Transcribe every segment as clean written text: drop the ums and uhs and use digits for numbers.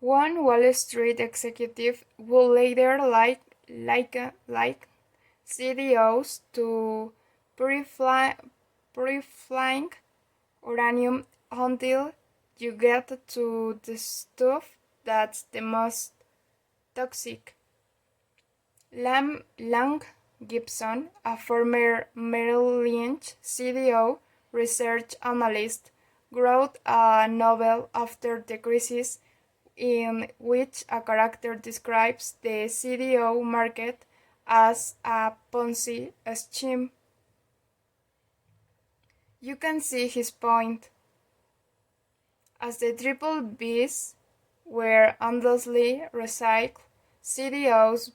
One Wall Street executive would later like CDOs to purifying uranium until you get to the stuff that's the most toxic. Lang Gibson, a former Merrill Lynch CDO research analyst, wrote a novel after the crisis in which a character describes the CDO market as a Ponzi scheme. You can see his point. As the triple Bs were endlessly recycled, CDOs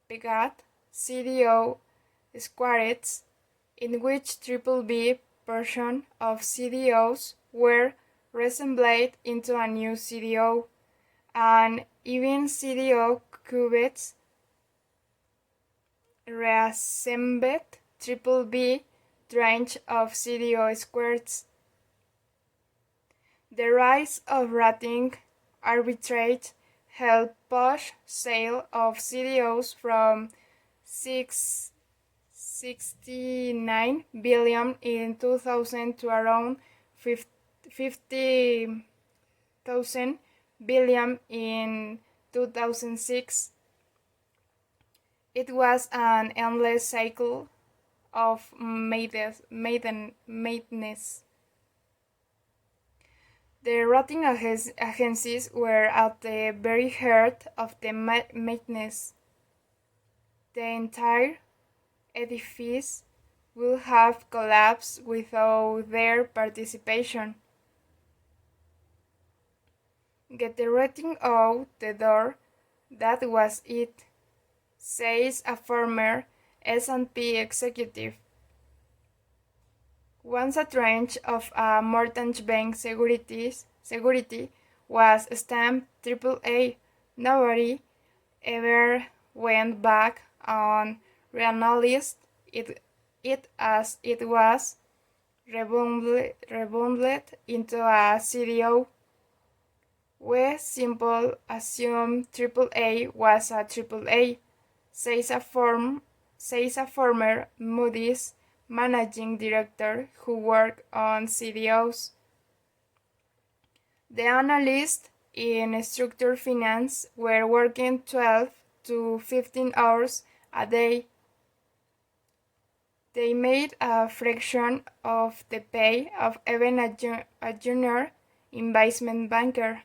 begat CDO squarets, in which triple B versions of CDOs were reassembled into a new CDO, and even CDO qubits reassembled triple B range of CDO squares. The rise of rating arbitrage helped push sale of CDOs from 69 billion in 2000 to around 50,000 billion in 2006. It was an endless cycle of madness. The rating agencies were at the very heart of the madness. The entire edifice would have collapsed without their participation. Get the rating out the door, that was it, says a former S&P executive. Once a tranche of a mortgage bank security was stamped AAA, nobody ever went back and reanalyzed it as it was rebundled into a CDO. We simply assumed AAA was a AAA, says a former Moody's managing director who worked on CDOs. The analysts in structured finance were working 12 to 15 hours a day. They made a fraction of the pay of even a junior investment banker.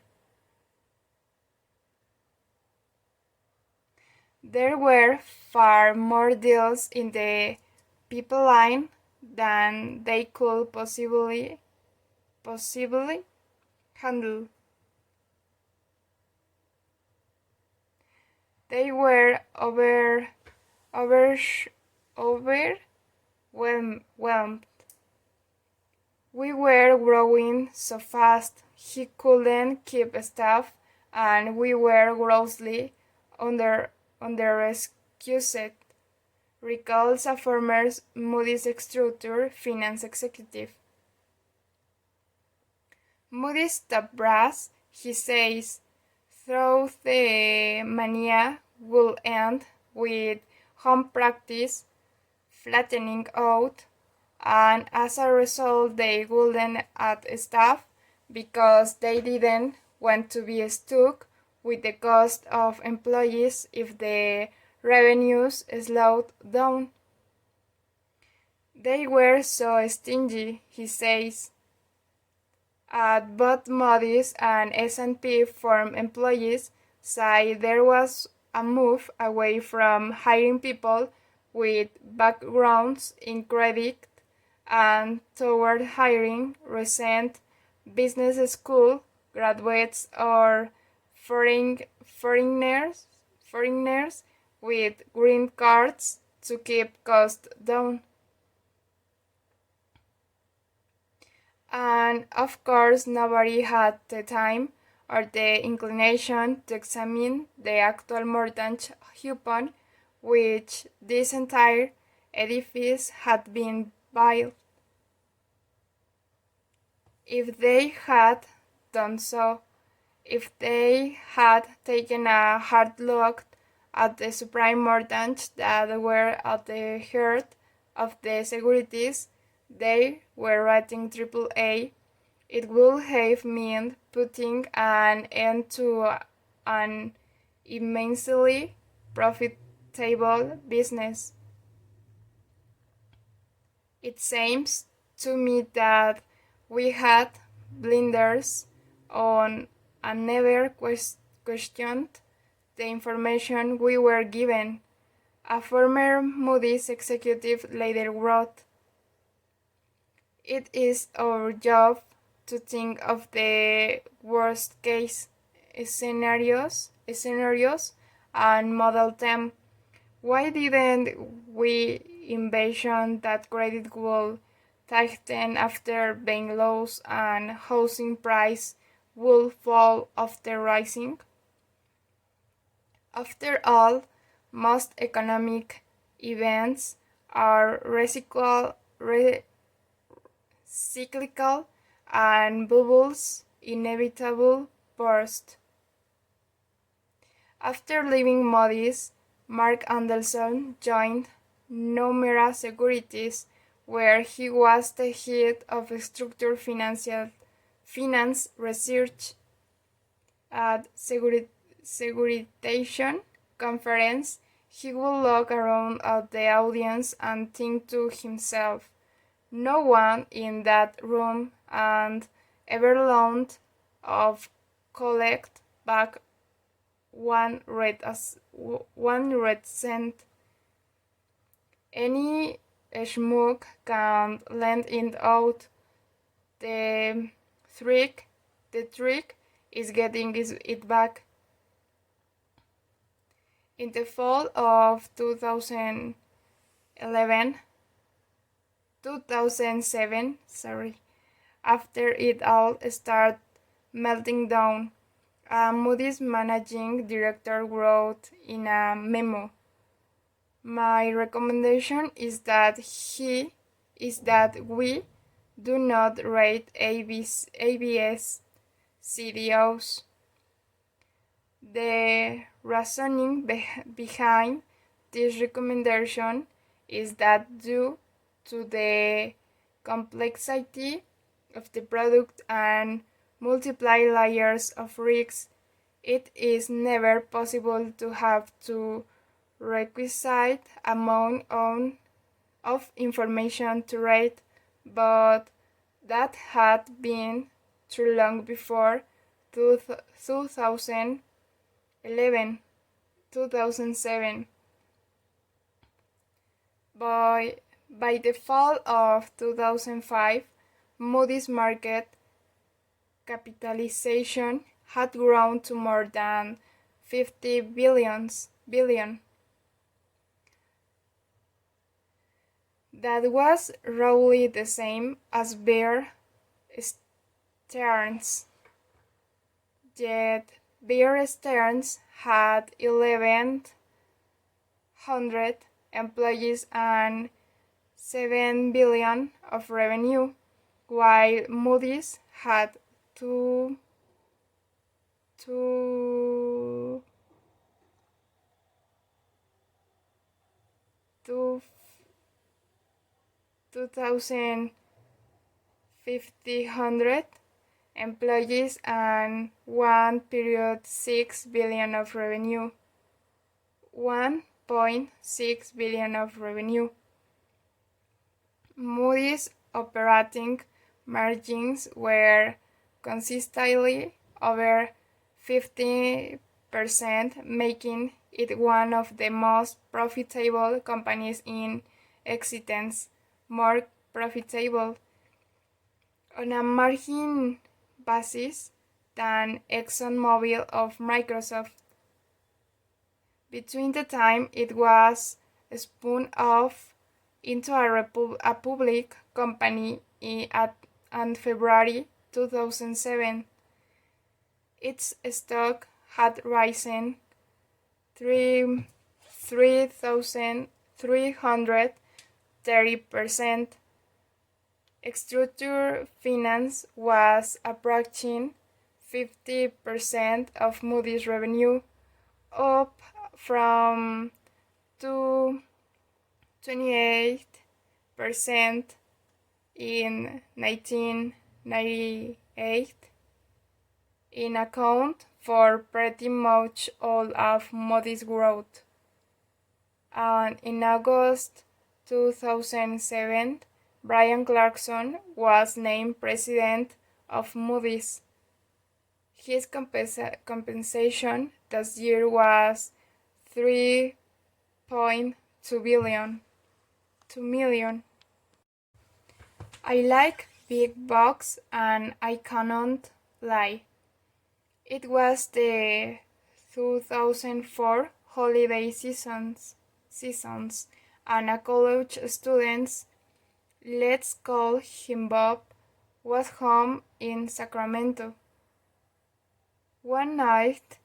There were far more deals in the pipeline than they could possibly handle. They were overwhelmed. We were growing so fast he couldn't keep staff, and we were grossly underexcused, recalls a former Moody's structured finance executive. Moody's top brass, he says, though the mania will end with home practice flattening out, and as a result they wouldn't add staff because they didn't want to be stuck with the cost of employees if the revenues slowed down. They were so stingy, he says. At both Moody's and S&P firm employees say there was a move away from hiring people with backgrounds in credit and toward hiring recent business school graduates or foreigners with green cards to keep costs down. And of course, nobody had the time or the inclination to examine the actual mortgage coupon which this entire edifice had been built. If they had done so, if they had taken a hard look at the supreme mortgage that were at the heart of the securities they were rating AAA, it would have meant putting an end to an immensely profitable business. It seems to me that we had blinders on and never questioned the information we were given. A former Moody's executive later wrote, "It is our job to think of the worst case scenarios and model them. Why didn't we envision that credit would tighten after bank loans and housing price would fall after rising? After all, most economic events are cyclical and bubbles inevitable burst." After leaving Moody's, Mark Anderson joined Nomura Securities, where he was the head of structured finance research. At Securitization conference, he would look around at the audience and think to himself, "No one in that room and ever loaned of collect back one red cent. Any schmuck can lend it out. The trick is getting it back." In the fall of 2007, after it all started melting down, Moody's managing director wrote in a memo, "My recommendation is that we do not rate ABS CDOs. The reasoning behind this recommendation is that due to the complexity of the product and multiple layers of risks, it is never possible to have the requisite amount of information to rate, but that had been true long before 2007. By the fall of 2005, Moody's market capitalization had grown to more than 50 billion. That was roughly the same as Bear Stearns. Yet Bear Stearns had 1,100 employees and 7 billion of revenue, while Moody's had 2,500 employees and 1.6 billion of revenue. 1.6 billion of revenue. Moody's operating margins were consistently over 50%, making it one of the most profitable companies in existence, more profitable on a margin basis than ExxonMobil of Microsoft. Between the time it was spun off into a public company in February 2007, its stock had risen 3,330%. Structured finance was approaching 50% of Moody's revenue, up from to 28% in 1998, in account for pretty much all of Moody's growth. And in August 2007, Brian Clarkson was named president of Moody's. His compensation this year was $3.2 million. I like big bucks and I cannot lie. It was the 2004 holiday seasons and a college student, let's call him Bob, was home in Sacramento. One night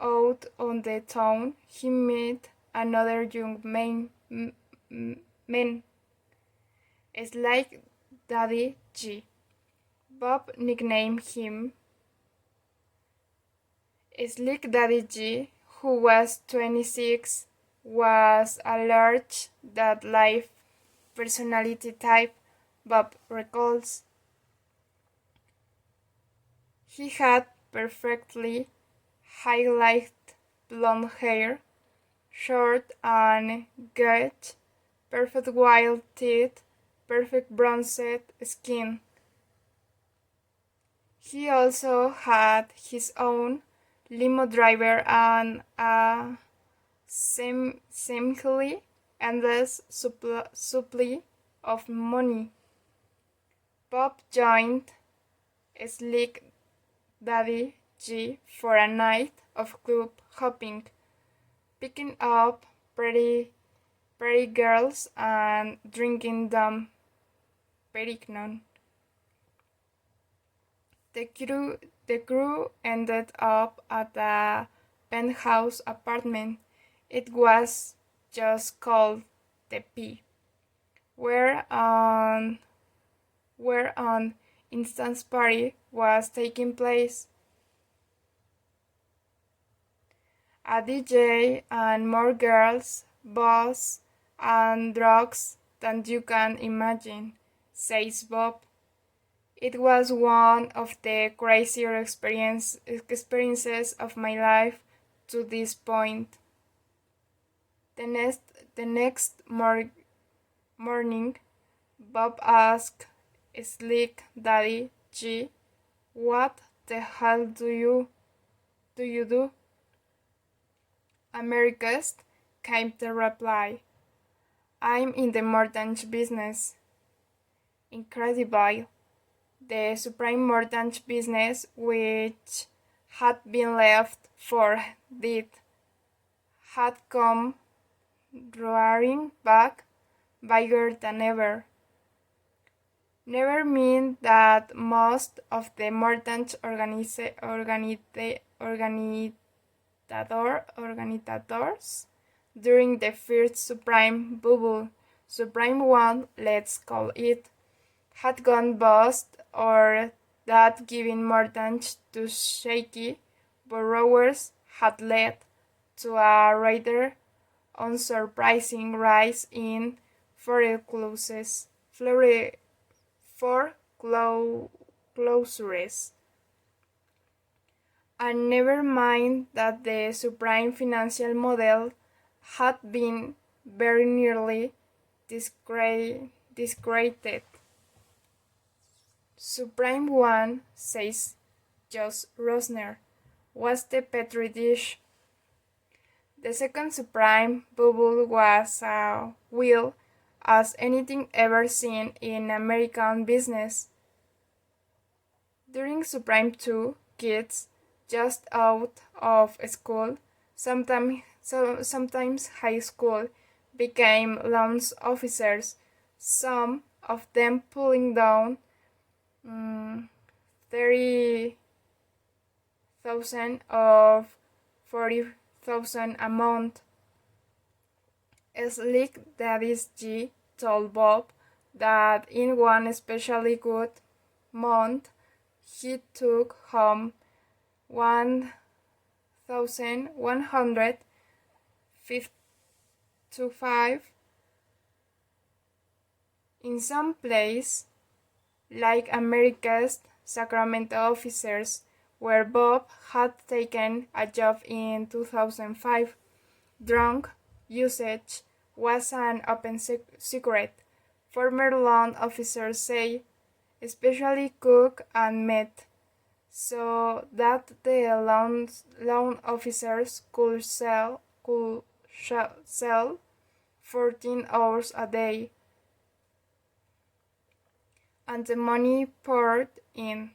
out on the town, he met another young man, Slick Daddy G. Bob nicknamed him Slick Daddy G, who was 26, was a large that life personality type, Bob recalls. He had perfectly highlighted blonde hair, short and gut, perfect white teeth, perfect bronzed skin. He also had his own limo driver and a seemingly endless supply of money. Bob joined Slick Daddy G for a night of club hopping, picking up pretty girls and drinking Dom Perignon. The crew ended up at a penthouse apartment. It was just called the P, where an instant party was taking place. A DJ and more girls, booze, and drugs than you can imagine, says Bob. It was one of the crazier experiences of my life to this point. The next morning, Bob asked Slick Daddy G, "What the hell do you do?" "Americast," came the reply. "I'm in the mortgage business." Incredible. The subprime mortgage business, which had been left for dead, had come roaring back, bigger than ever. Never mind that most of the mortgage organizers during the first subprime bubble, subprime 1, let's call it, had gone bust, or that giving mortgage to shaky borrowers had led to a rather unsurprising rise in foreclosures. And never mind that the subprime financial model had been very nearly discredited. Subprime 1, says Josh Rosner, was the petri dish. The second subprime bubble was as wild as anything ever seen in American business. During subprime 2, kids just out of school, sometimes high school, became loan officers, some of them pulling down $30,000 of $40,000 a month. Slick Daddy G told Bob that in one especially good month he took home 1155. In some places, like America's Sacramento officers, where Bob had taken a job in 2005, drug usage was an open secret. Former loan officers say, especially coke and meth, so that the loan officers could sell 14 hours a day, and the money poured in.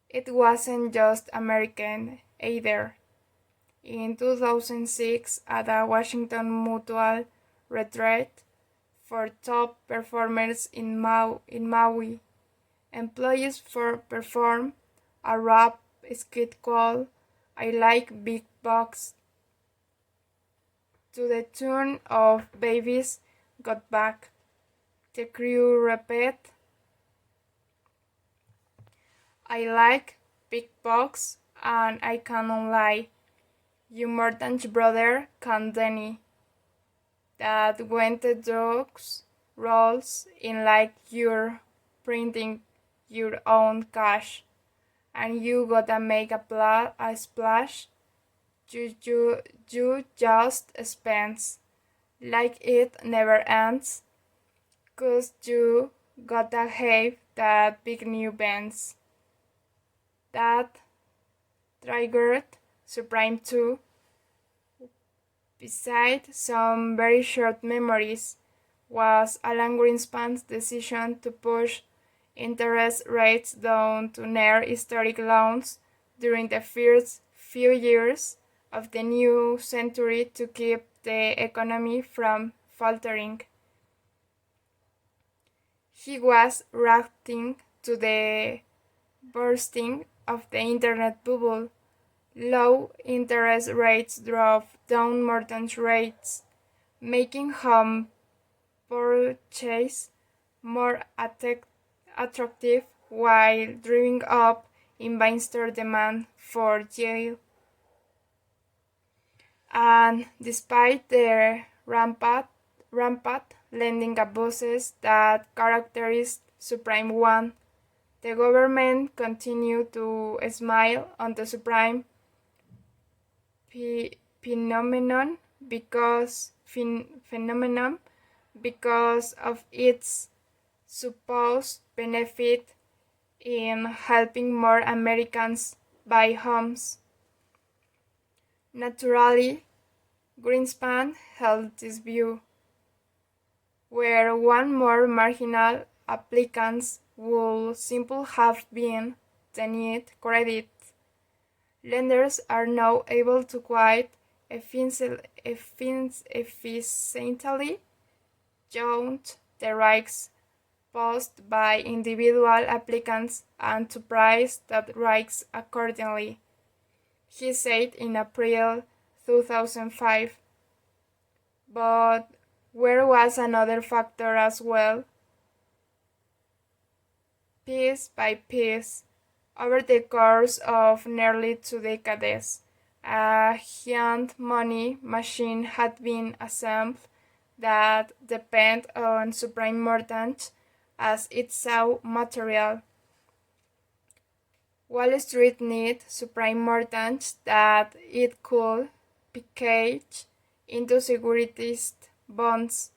It wasn't just American either. In 2006, at a Washington Mutual retreat for top performers in Maui, employees performed a rap skit called "I Like Big Bucks" to the tune of "Baby's Got Back." The crew repeat, "I like big bucks and I cannot lie. You Morton's brother can Denny. That when the drugs rolls in like you're printing your own cash and you gotta make a splash, you just spends like it never ends, 'cause you gotta have that big new Benz. That triggered Supreme 2. Beside some very short memories was Alan Greenspan's decision to push interest rates down to near historic lows during the first few years of the new century to keep the economy from faltering. He was reacting to the bursting of the internet bubble. Low interest rates drove down mortgage rates, making home purchase more attractive while driving up investor demand for yield. And despite the rampant lending abuses that characterized Subprime 1, the government continued to smile on the subprime phenomenon because of its supposed benefit in helping more Americans buy homes. Naturally, Greenspan held this view, where one more marginal applicants would simply have been denied credit. Lenders are now able to quite efficiently count the risks posed by individual applicants and to price that risks accordingly, he said in April 2005. But there was another factor as well. Piece by piece, over the course of nearly 2 decades, a giant money machine had been assembled that depended on subprime mortgage as its raw material. Wall Street needed subprime mortgage that it could package into securitized bonds,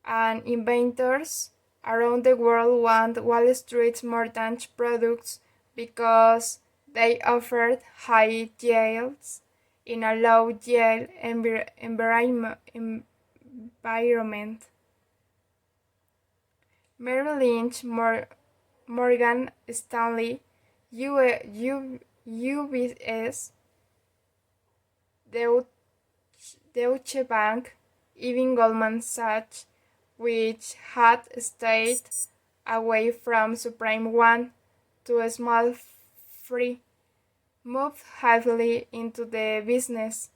and investors around the world want Wall Street's mortgage products because they offered high yields in a low yield environment. Merrill Lynch, Morgan Stanley, UBS, Deutsche Bank, even Goldman Sachs, which had stayed away from Subprime 1 to a small free, moved heavily into the business.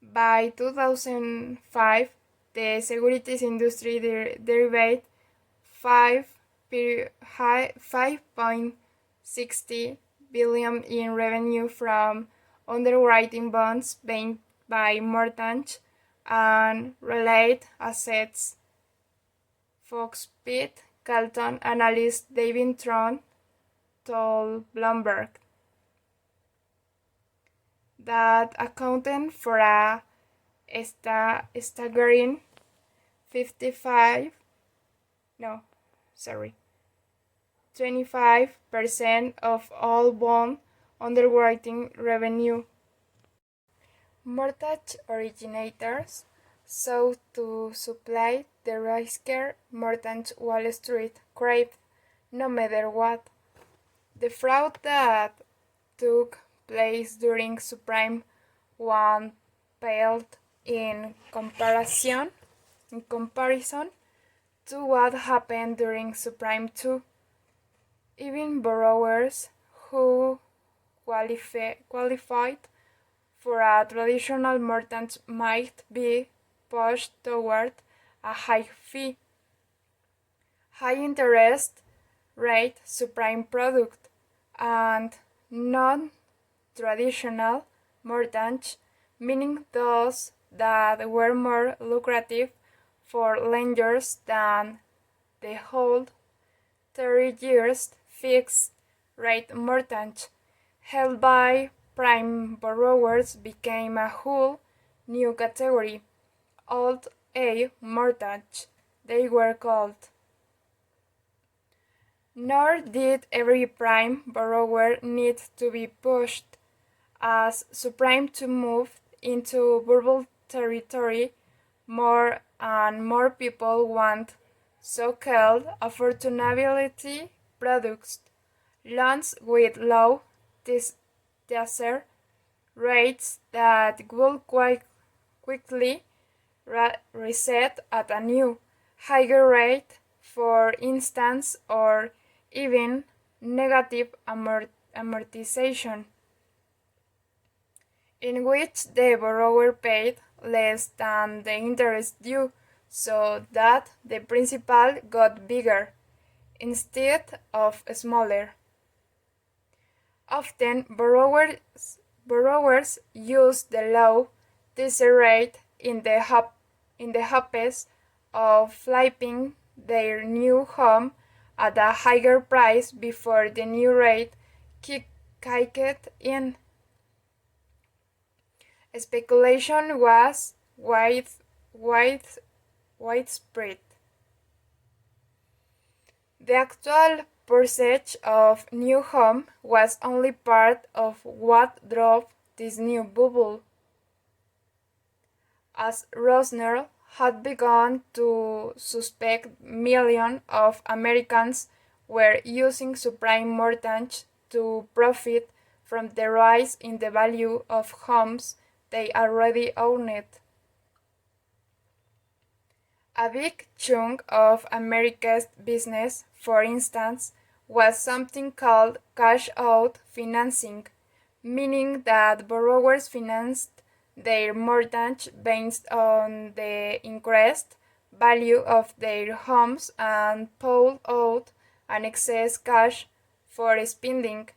By 2005, the securities industry derived 5.60 billion in revenue from underwriting bonds backed by mortgage and related assets. Fox Pitt Carlton analyst David Tron told Bloomberg that accounted for a staggering 25% of all bond underwriting revenue. Mortgage originators sought to supply the riskier mortgage Wall Street craved, no matter what. The fraud that took place during Subprime 1 paled in comparison to what happened during Subprime 2. Even borrowers who qualified for a traditional mortgage might be pushed toward a high interest rate subprime product and non-traditional mortgage, meaning those that were more lucrative for lenders than the whole 30 years fixed rate mortgage held by prime borrowers became a whole new category, Alt-A mortgage, they were called. Nor did every prime borrower need to be pushed. As subprime to move into bubble territory, more and more people want so-called affordability products, loans with low teaser rates that will quite quickly reset at a new, higher rate, for instance, or even negative amortization, in which the borrower paid less than the interest due, so that the principal got bigger instead of smaller. Often, borrowers use the low teaser rate in the hopes of flipping their new home at a higher price before the new rate kicked in. Speculation was widespread. The actual purchase of new home was only part of what drove this new bubble. As Rosner had begun to suspect millions of Americans were using subprime mortgage to profit from the rise in the value of homes they already owned. A big chunk of America's business, for instance, was something called cash-out financing, meaning that borrowers financed their mortgage based on the increased value of their homes and pulled out an excess cash for spending.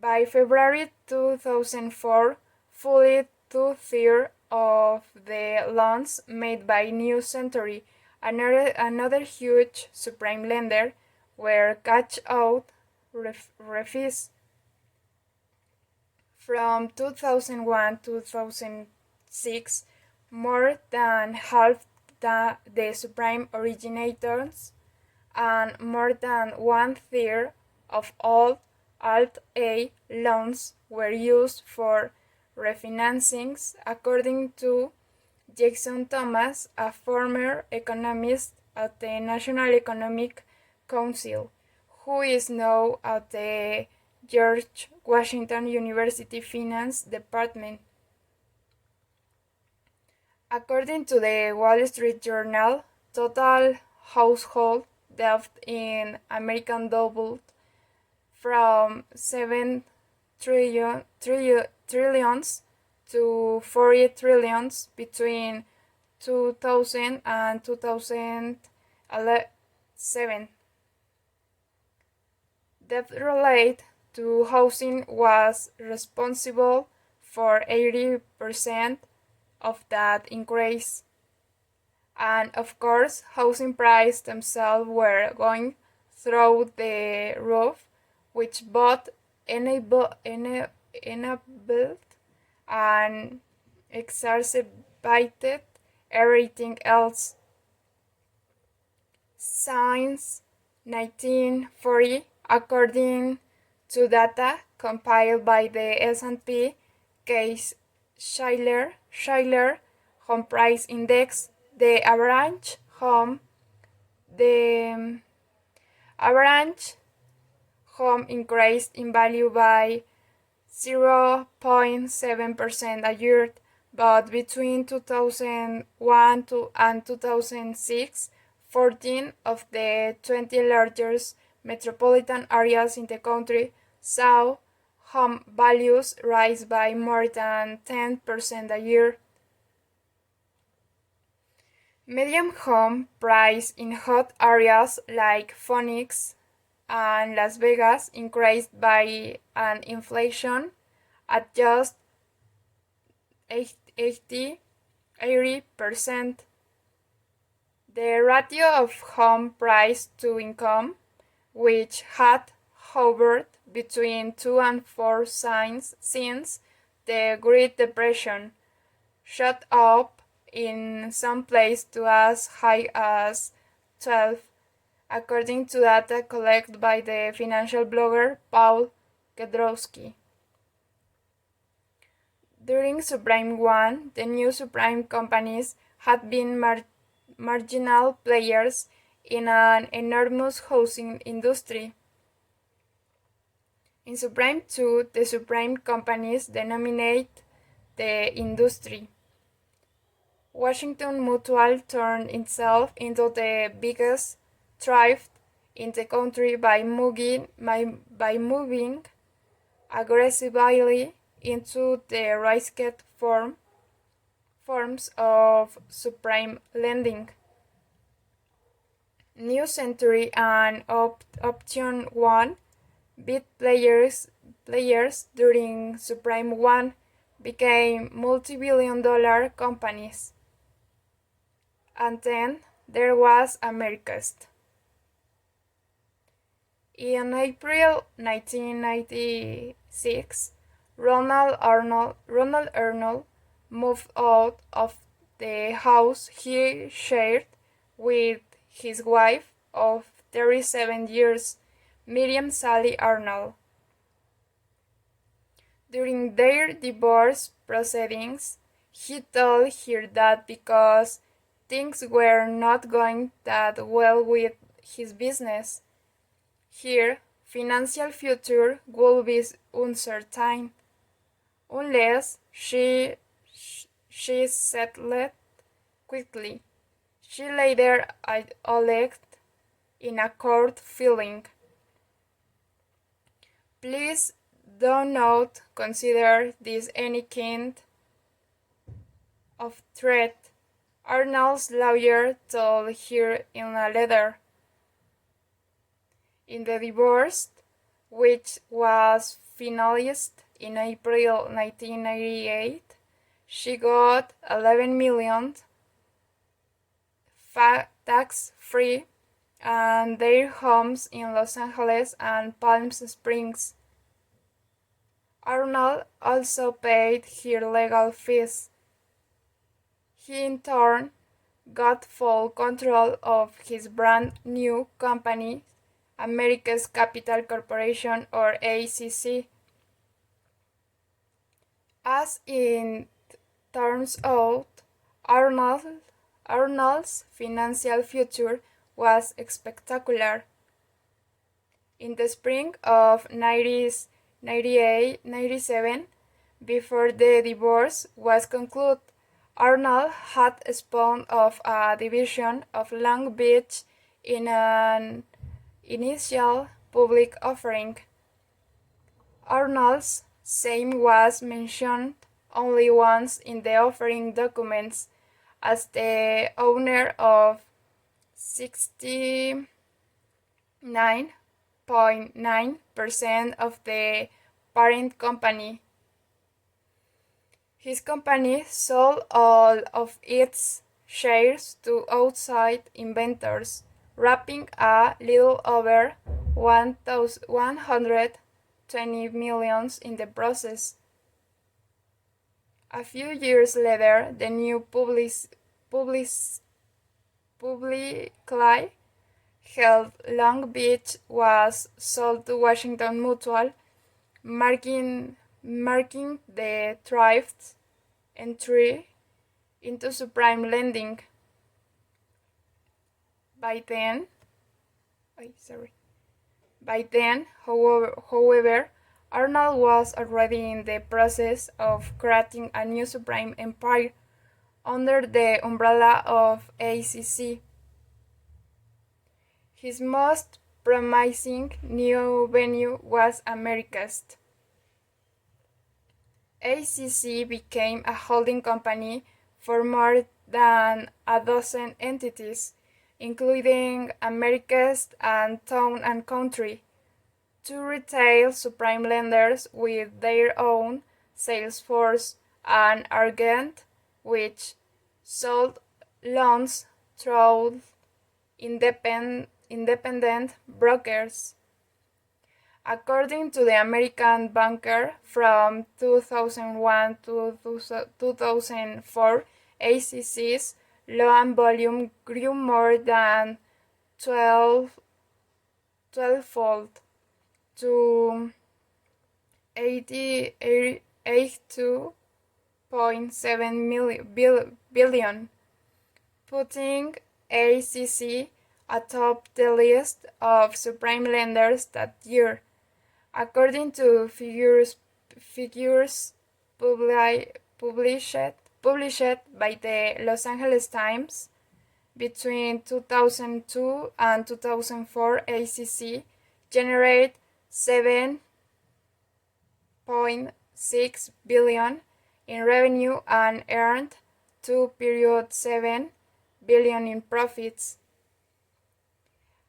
By February 2004, fully two-thirds of the loans made by New Century, another huge subprime lender, were cash-out refis. From 2001 to 2006, more than half the subprime originators and more than one-third of all Alt-A loans were used for refinancings, according to Jackson Thomas, a former economist at the National Economic Council, who is now at the George Washington University Finance Department. According to the Wall Street Journal, total household debt in America doubled from 7 trillions to 40 trillions between 2000 and 2016, 2007. Debt related to housing was responsible for 80% of that increase. And of course, housing prices themselves were going through the roof, which both enabled and exacerbated everything else. Since 1940, according to data compiled by the S&P Case-Shiller Home Price Index, the average home increased in value by 0.7% a year, but between 2001 and 2006, 14 of the 20 largest metropolitan areas in the country saw home values rise by more than 10% a year. Median home price in hot areas like Phoenix and Las Vegas increased by an inflation at just 80%. The ratio of home price to income, which had hovered between 2 and 4 since the Great Depression, shot up in some places to as high as 12, according to data collected by the financial blogger Paul Kedrowski. During subprime 1, the new subprime companies had been marginal players in an enormous housing industry. In subprime 2, the subprime companies dominate the industry. Washington Mutual turned itself into the biggest thrift in the country by moving aggressively into the risky forms of subprime lending. New Century and Option One, big players during subprime 1, became multi-billion-dollar companies. And then there was Americast. In April 1996, Ronald Arnold moved out of the house he shared with his wife of 37 years, Miriam Sally Arnold. During their divorce proceedings, he told her that because things were not going that well with his business, her financial future would be uncertain unless she settled quickly. She later alleged in a court filing, "Please do not consider this any kind of threat," Arnold's lawyer told her in a letter. In the divorce, which was finalized in April 1998, she got $11 million tax-free and their homes in Los Angeles and Palm Springs. Arnold also paid her legal fees. He in turn got full control of his brand new company, America's Capital Corporation, or ACC. As it turns out, Arnold's financial future was spectacular. In the spring of 1997, before the divorce was concluded, Arnold had spun off a division of Long Beach in an initial public offering. Arnold's name was mentioned only once in the offering documents as the owner of 60% 99.9% of the parent company. His company sold all of its shares to outside investors, wrapping a little over 120 million in the process. A few years later, the new publicly held Long Beach was sold to Washington Mutual, marking the Thrift's entry into subprime lending. By then, however, Arnold was already in the process of creating a new subprime empire under the umbrella of ACC. His most promising new venue was Americast. ACC became a holding company for more than a dozen entities, including Americast and Town and Country, two retail subprime lenders with their own sales force, and Argent, which sold loans through independent brokers. According to the American Banker, from 2001 to 2004, ACC's loan volume grew more than 12-fold to $82.7 billion, putting ACC atop the list of subprime lenders that year. According to figures published by the Los Angeles Times, between 2002 and 2004, ACC generated $7.6 billion in revenue and earned $2.7 billion in profits.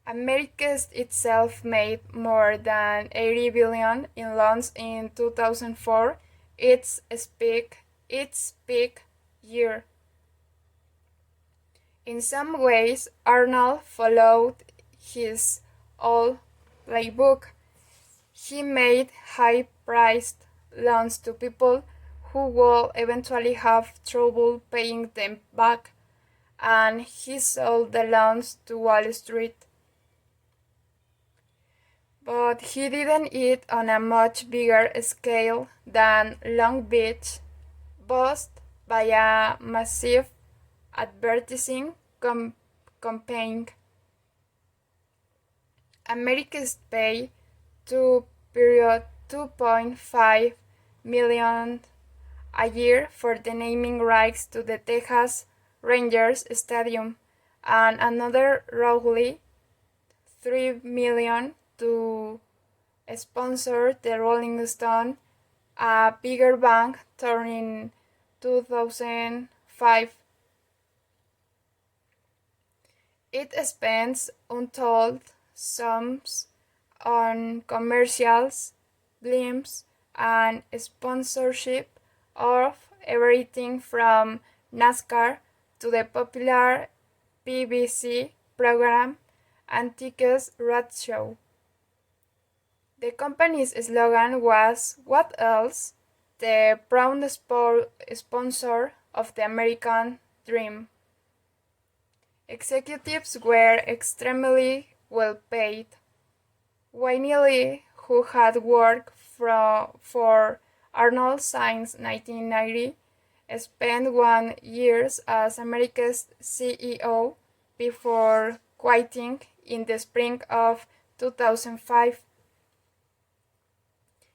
Americas itself made more than $80 billion in loans in 2004, its peak year. In some ways, Arnold followed his old playbook. He made high-priced loans to people who would eventually have trouble paying them back, and he sold the loans to Wall Street. But he did it on a much bigger scale than Long Beach, boosted by a massive advertising campaign. Americas paid $2.5 million a year for the naming rights to the Texas Rangers Stadium, and another roughly $3 million to sponsor the Rolling Stone, a bigger bank tour in 2005. It spends untold sums on commercials, blimps, and sponsorship of everything from NASCAR to the popular BBC program Antiques Roadshow. The company's slogan was "What else?", the proud sponsor of the American Dream. Executives were extremely well paid. Wayne Lee, who had worked for Arnold since 1990, spent 1 year as America's CEO before quitting in the spring of 2005.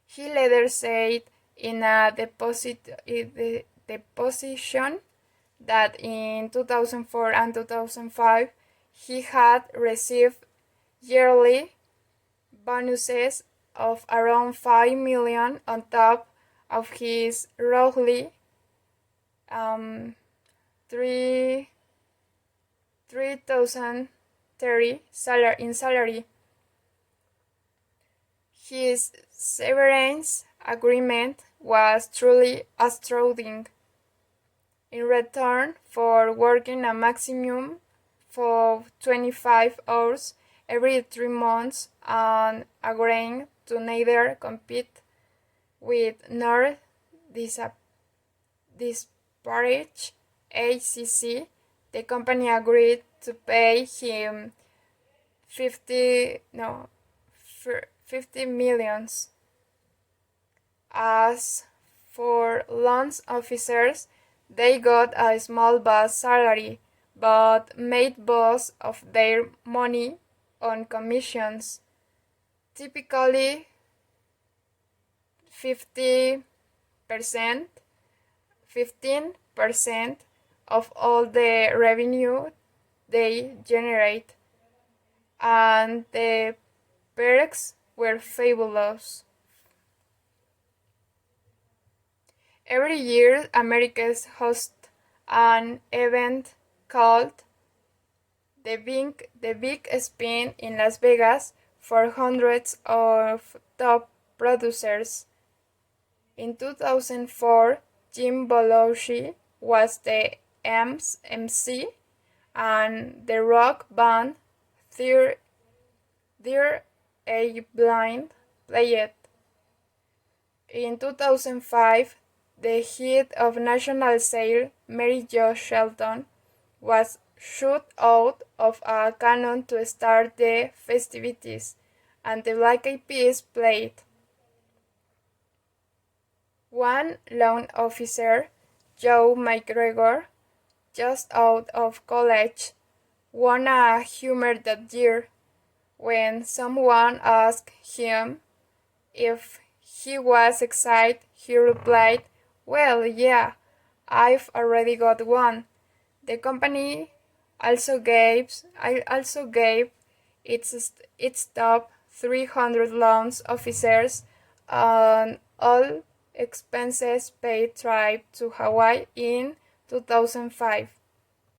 He later said in a deposition that in 2004 and 2005 he had received yearly bonuses of around $5 million on top of his roughly $3,030 in salary. His severance agreement was truly astounding. In return for working a maximum of 25 hours every 3 months and agreeing to neither compete with nor disparage ACC, the company agreed to pay him 50 millions. As for loans officers, they got a small base salary, but made most of their money on commissions, typically 50%, 15% of all the revenue they generate, and the perks were fabulous. Every year, Americans host an event called the Big Spin in Las Vegas for hundreds of top producers. In 2004, Jim Belushi was the MC, and the rock band Dear A Blind played. In 2005, the head of National Sale, Mary Jo Shelton, was shot out of a cannon to start the festivities, and the Black Eyed Peas played. One loan officer, Joe McGregor, just out of college, won a Hummer that year. When someone asked him if he was excited, he replied, "Well, yeah, I've already got one." The company also gave its top 300 loans officers an all expenses paid trip to Hawaii in 2005.